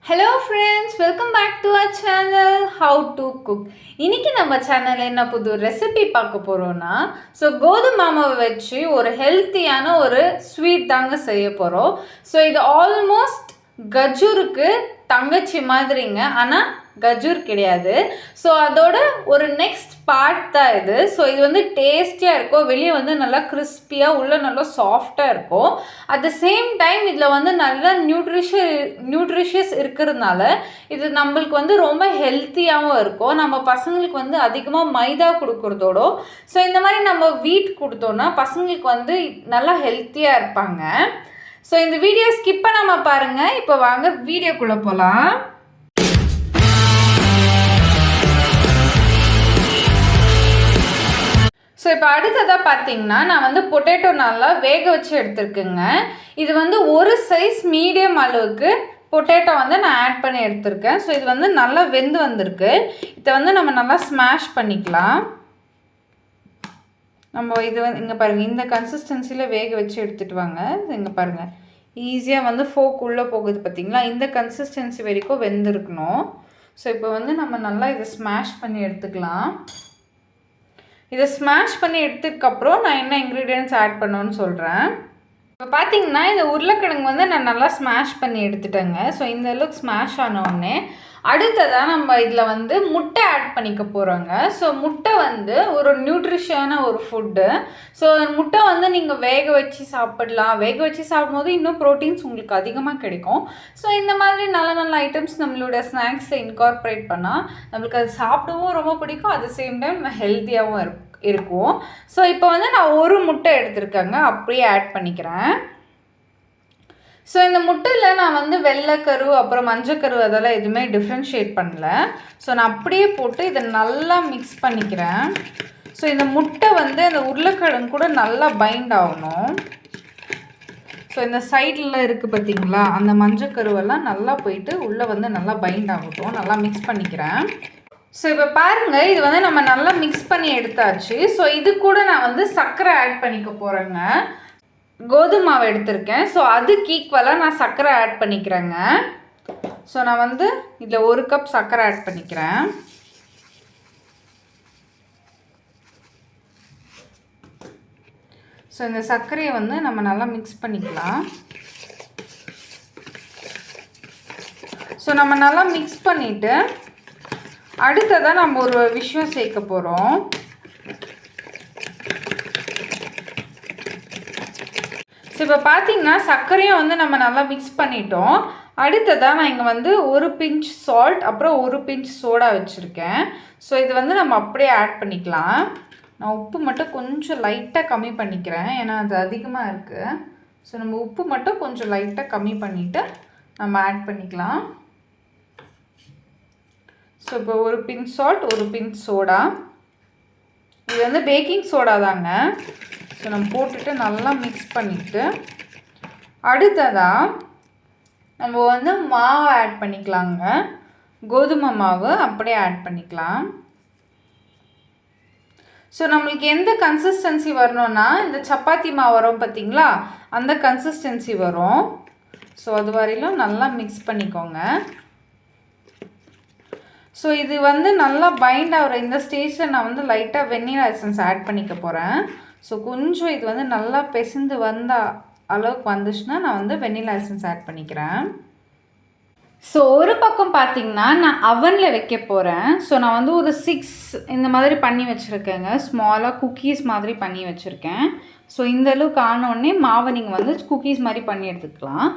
Hello friends, welcome back to our channel How to Cook. இன்னைக்கு நம்ம சேனல்ல என்ன புது ரெசிபி பார்க்க போறோம்னா கோதுமை மாவை வச்சு ஒரு ஹெல்த்தியான ஒரு ஸ்வீட் தாங்க செய்ய போறோம். இது ஆல்மோஸ்ட் கஜூருக்கு தங்கச்சி மாதிரிங்க, ஆனால் கஜூர் கிடையாது. அதோட ஒரு நெக்ஸ்ட் பார்ட் தான் இது. இது வந்து டேஸ்டியாக இருக்கும், வெளியே வந்து நல்லா கிறிஸ்பியாக, உள்ள நல்லா சாஃப்டாக இருக்கும். அட் த சேம் டைம் இதில் வந்து நல்லா நியூட்ரிஷியஸ் இருக்கிறதுனால இது நம்மளுக்கு வந்து ரொம்ப ஹெல்த்தியாகவும் இருக்கும். நம்ம பசங்களுக்கு வந்து அதிகமாக மைதா கொடுக்குறதோட இந்த மாதிரி நம்ம வீட் கொடுத்தோன்னா பசங்களுக்கு வந்து நல்லா ஹெல்த்தியாக இருப்பாங்க. இந்த வீடியோ ஸ்கிப் பண்ணாமல் பாருங்கள். இப்போ வாங்க வீடியோக்குள்ளே போகலாம். இப்போ அடுத்ததாக பார்த்தீங்கன்னா நான் வந்து பொட்டேட்டோ நல்லா வேக வச்சு எடுத்துருக்குங்க. இது வந்து ஒரு சைஸ் மீடியம் அளவுக்கு பொட்டேட்டோ வந்து நான் ஆட் பண்ணி எடுத்திருக்கேன். இது வந்து நல்லா வெந்து வந்திருக்கு. இதை வந்து நம்ம நல்லா ஸ்மாஷ் பண்ணிக்கலாம். நம்ம இது வந்து இங்கே பாருங்கள், இந்த கன்சிஸ்டன்சியில் வேக வச்சு எடுத்துகிட்டு வாங்க. இங்கே பாருங்கள், ஈஸியாக வந்து ஃபோக் உள்ளே போகுது பார்த்தீங்களா? இந்த கன்சிஸ்டன்சி வரைக்கும் வெந்திருக்கணும். இப்போ வந்து நம்ம நல்லா இதை ஸ்மாஷ் பண்ணி எடுத்துக்கலாம். இதை ஸ்மாஷ் பண்ணி எடுத்ததுக்கப்புறம் நான் என்ன இன்க்ரீடியன்ட்ஸ் ஆட் பண்ணணும்னு சொல்கிறேன். இப்போ பார்த்தீங்கன்னா இந்த உருளைக்கிழங்கு வந்து நான் நல்லா ஸ்மாஷ் பண்ணி எடுத்துட்டேங்க. இந்த அளவுக்கு ஸ்மாஷ் ஆனோடனே அடுத்ததாக நம்ம இதில் வந்து முட்டை ஆட் பண்ணிக்க போகிறோங்க. முட்டை வந்து ஒரு நியூட்ரிஷியனான ஒரு ஃபுட்டு. முட்டை வந்து நீங்கள் வேக வச்சு சாப்பிடலாம். வேக வச்சு சாப்பிடும்போது இன்னும் ப்ரோட்டீன்ஸ் உங்களுக்கு அதிகமாக கிடைக்கும். இந்த மாதிரி நல்ல நல்ல ஐட்டம்ஸ் நம்மளோட ஸ்நாக்ஸை இன்கார்பரேட் பண்ணால் நம்மளுக்கு அது சாப்பிடவும் ரொம்ப பிடிக்கும். அட் த சேம் டைம் ஹெல்த்தியாகவும் இருக்கும். இப்போ வந்து நான் ஒரு முட்டை எடுத்துருக்கேங்க, அப்படியே ஆட் பண்ணிக்கிறேன். இந்த முட்டையில் நான் வந்து வெள்ளைக்கரு அப்புறம் மஞ்சக்கரு அதெல்லாம் எதுவுமே டிஃப்ரென்ஷியேட் பண்ணல. நான் அப்படியே போட்டு இதை நல்லா மிக்ஸ் பண்ணிக்கிறேன். இந்த முட்டை வந்து அந்த உருளைக்கிழங்கு கூட நல்லா பைண்ட் ஆகணும். இந்த சைடில் இருக்குது பார்த்தீங்களா, அந்த மஞ்சக்கருவெல்லாம் நல்லா போயிட்டு உள்ளே வந்து நல்லா பைண்ட் ஆகட்டும். நல்லா மிக்ஸ் பண்ணிக்கிறேன். இப்போ பாருங்கள், இது வந்து நம்ம நல்லா மிக்ஸ் பண்ணி எடுத்தாச்சு. இது கூட நான் வந்து சர்க்கரை ஆட் பண்ணிக்க போகிறேங்க. கோதுமை மாவு எடுத்திருக்கேன். அதுக்கு ஈக்குவலாக நான் சர்க்கரை ஆட் பண்ணிக்கிறேங்க. நான் வந்து இதில் 1 கப் சர்க்கரை ஆட் பண்ணிக்கிறேன். இந்த சர்க்கரையை வந்து நம்ம நல்லா மிக்ஸ் பண்ணிக்கலாம். நம்ம நல்லா மிக்ஸ் பண்ணிவிட்டு அடுத்ததாக நம்ம ஒரு விஷயம் சேர்க்க போகிறோம். இப்போ பார்த்தீங்கன்னா சர்க்கரையும் வந்து நம்ம நல்லா மிக்ஸ் பண்ணிட்டோம். அடுத்ததாக நான் இங்கே வந்து 1 பிஞ்ச் சால்ட் அப்புறம் 1 பிஞ்ச் சோடா வச்சுருக்கேன். இது வந்து நம்ம அப்படியே ஆட் பண்ணிக்கலாம். நான் உப்பு மட்டும் கொஞ்சம் லைட்டாக கம்மி பண்ணிக்கிறேன், ஏன்னா அது அதிகமாக இருக்குது. நம்ம உப்பு மட்டும் கொஞ்சம் லைட்டாக கம்மி பண்ணிவிட்டு நம்ம ஆட் பண்ணிக்கலாம். இப்போ 1 பிஞ்ச் சால்ட் 1 பிஞ்ச் சோடா. இது வந்து பேக்கிங் சோடா தாங்க. நம்ம போட்டுட்டு நல்லா மிக்ஸ் பண்ணிவிட்டு அடுத்ததாக நம்ம வந்து மாவு ஆட் பண்ணிக்கலாங்க. கோதுமை மாவு அப்படியே ஆட் பண்ணிக்கலாம். நம்மளுக்கு எந்த கன்சிஸ்டன்சி வரணும்னா இந்த சப்பாத்தி மாவு வரும் பார்த்தீங்களா, அந்த கன்சிஸ்டன்சி வரும். அது வரையிலும் நல்லா மிக்ஸ் பண்ணிக்கோங்க. இது வந்து நல்லா பைண்ட் ஆகிற இந்த ஸ்டேஜில் நான் வந்து லைட்டாக வெண்ணிலா எசன்ஸ் ஆட் பண்ணிக்க போகிறேன். கொஞ்சம் இது வந்து நல்லா பிசைந்து வந்த அளவுக்கு வந்துச்சுன்னா நான் வந்து வெண்ணிலா எசன்ஸ் ஆட் பண்ணிக்கிறேன். ஒரு பக்கம் பார்த்திங்கன்னா நான் அவனில் வைக்க போகிறேன். நான் வந்து ஒரு 6 இந்த மாதிரி பண்ணி வச்சுருக்கேங்க. ஸ்மாலாக குக்கீஸ் மாதிரி பண்ணி வச்சுருக்கேன். இந்த அளவுக்கு ஆனோடனே மாவை நீங்கள் வந்து குக்கீஸ் மாதிரி பண்ணி எடுத்துக்கலாம்.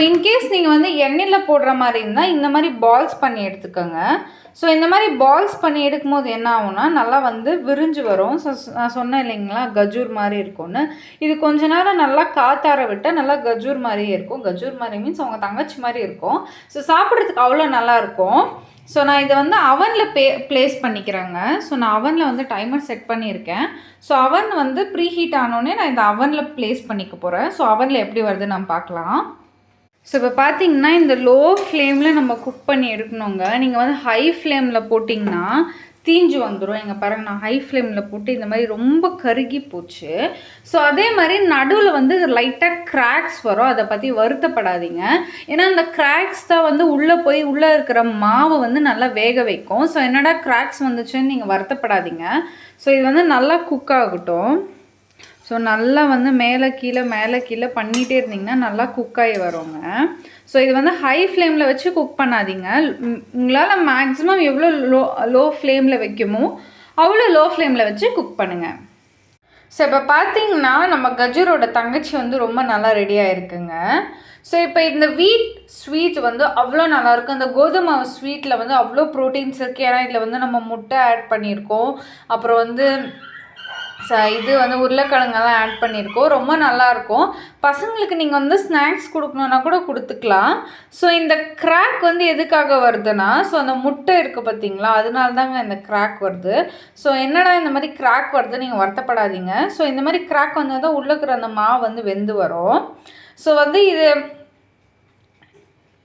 இன்கேஸ் நீங்கள் வந்து எண்ணெயில் போடுற மாதிரி இருந்தால் இந்த மாதிரி பால்ஸ் பண்ணி எடுத்துக்கோங்க. இந்த மாதிரி பால்ஸ் பண்ணி எடுக்கும்போது என்ன ஆகும்னா நல்லா வந்து விரிஞ்சு வரும். நான் சொன்னேன் இல்லைங்களா, கஜூர் மாதிரி இருக்கும்னு. இது கொஞ்ச நேரம் நல்லா காத்தார விட்டால் நல்லா கஜூர் மாதிரியே இருக்கும். கஜூர் மாதிரி மீன்ஸ் அவங்க தங்கச்சி மாதிரி இருக்கும். சாப்பிட்றதுக்கு அவ்வளோ நல்லாயிருக்கும். நான் இதை வந்து அவனில் ப்ளேஸ் பண்ணிக்கிறேங்க. நான் அவனில் வந்து டைமர் செட் பண்ணியிருக்கேன். அவன் வந்து ப்ரீ ஹீட் ஆனோடனே நான் இந்த அவனில் ப்ளேஸ் பண்ணிக்க போகிறேன். அவனில் எப்படி வருது நம்ம பார்க்கலாம். இப்போ பார்த்தீங்கன்னா இந்த லோ ஃப்ளேமில் நம்ம குக் பண்ணி எடுக்கணுங்க. நீங்கள் வந்து ஹை ஃப்ளேமில் போட்டிங்கன்னா தீஞ்சு வந்துடும். இங்கே பாருங்கள், நான் ஹை ஃப்ளேமில் போட்டு இந்த மாதிரி ரொம்ப கருகி போச்சு. ஸோ அதே மாதிரி நடுவில் வந்து லைட்டாக கிராக்ஸ் வரும். அதை பற்றி வருத்தப்படாதீங்க. ஏன்னா அந்த கிராக்ஸ் தான் வந்து உள்ளே போய் உள்ளே இருக்கிற மாவை வந்து நல்லா வேக வைக்கும். ஸோ என்னடா கிராக்ஸ் வந்துச்சுன்னு நீங்கள் வருத்தப்படாதீங்க. ஸோ இது வந்து நல்லா குக் ஆகட்டும். ஸோ நல்லா வந்து மேலே கீழே பண்ணிகிட்டே இருந்தீங்கன்னா நல்லா குக்காகி வருங்க. ஸோ இது வந்து ஹை ஃப்ளேமில் வச்சு குக் பண்ணாதீங்க. உங்களால் மேக்ஸிமம் எவ்வளோ லோ ஃப்ளேமில் வைக்குமோ அவ்வளோ லோ ஃப்ளேமில் வச்சு குக் பண்ணுங்கள். ஸோ இப்போ பார்த்தீங்கன்னா நம்ம கஜூரோட தங்கச்சி வந்து ரொம்ப நல்லா ரெடியாக இருக்குங்க. ஸோ இப்போ இந்த வீட் ஸ்வீட் வந்து அவ்வளோ நல்லாயிருக்கும். இந்த கோதுமை ஸ்வீட்டில் வந்து அவ்வளோ ப்ரோட்டீன்ஸ் இருக்குது. ஏன்னா இதில் வந்து நம்ம முட்டை ஆட் பண்ணியிருக்கோம். அப்புறம் வந்து இது வந்து உருளைக்கிழங்கெல்லாம் ஆட் பண்ணியிருக்கோம். ரொம்ப நல்லாயிருக்கும். பசங்களுக்கு நீங்கள் வந்து ஸ்நாக்ஸ் கொடுக்கணுன்னா கூட கொடுத்துக்கலாம். ஸோ இந்த கிராக் வந்து எதுக்காக வருதுன்னா, ஸோ அந்த முட்டை இருக்குது பார்த்தீங்களா, அதனால தாங்க இந்த கிராக் வருது. ஸோ என்னடா இந்த மாதிரி கிராக் வருது நீங்கள் வருத்தப்படாதீங்க. ஸோ இந்த மாதிரி கிராக் வந்தால் தான் உள்ளே இருக்கிற அந்த மாவு வந்து வெந்து வரும். ஸோ வந்து இது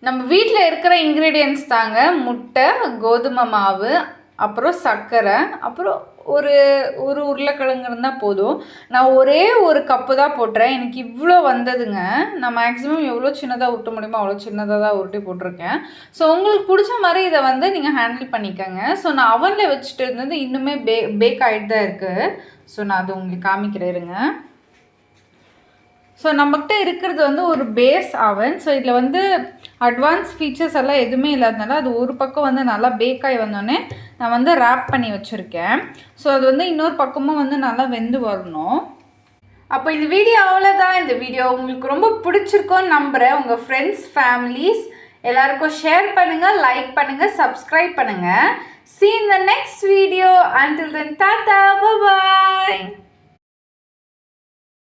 நம்ம வீட்டில் இருக்கிற இன்க்ரீடியன்ட்ஸ் தாங்க. முட்டை, கோதுமை மாவு, அப்புறம் சர்க்கரை, அப்புறம் ஒரு உருளைக்கிழங்கு இருந்தால் போதும். நான் ஒரே ஒரு கப்பு தான் போட்டுறேன். எனக்கு இவ்வளோ வந்ததுங்க. நான் மேக்ஸிமம் எவ்வளோ சின்னதாக உருட்ட முடியுமோ அவ்வளோ சின்னதாக தான் உருட்டி போட்டிருக்கேன். ஸோ உங்களுக்கு பிடிச்ச மாதிரி இதை வந்து நீங்கள் ஹேண்டில் பண்ணிக்கோங்க. ஸோ நான் அவனில் வச்சுட்டு இருந்தது இன்னுமே பேக் ஆகிட்டு தான் இருக்குது. ஸோ நான் அதை உங்களுக்கு காமிக்கிறேன் இருங்க. ஸோ நம்மகிட்ட இருக்கிறது வந்து ஒரு பேஸ் அவன். ஸோ இதில் வந்து அட்வான்ஸ் ஃபீச்சர்ஸ் எல்லாம் எதுவுமே இல்லாதனால அது ஒரு பக்கம் வந்து நல்லா பேக் ஆகி வந்தோடனே நான் வந்து ரேப் பண்ணி வச்சுருக்கேன். ஸோ அது வந்து இன்னொரு பக்கமும் வந்து நல்லா வெந்து வரணும். அப்போ இந்த வீடியோ அவ்வளோதான். இந்த வீடியோ உங்களுக்கு ரொம்ப பிடிச்சிருக்கோன்னு நம்புகிறேன். உங்கள் ஃப்ரெண்ட்ஸ், ஃபேமிலிஸ் எல்லாருக்கும் ஷேர் பண்ணுங்கள், லைக் பண்ணுங்கள், சப்ஸ்கிரைப் பண்ணுங்கள். See you in the next video. Until then, tata, bye bye.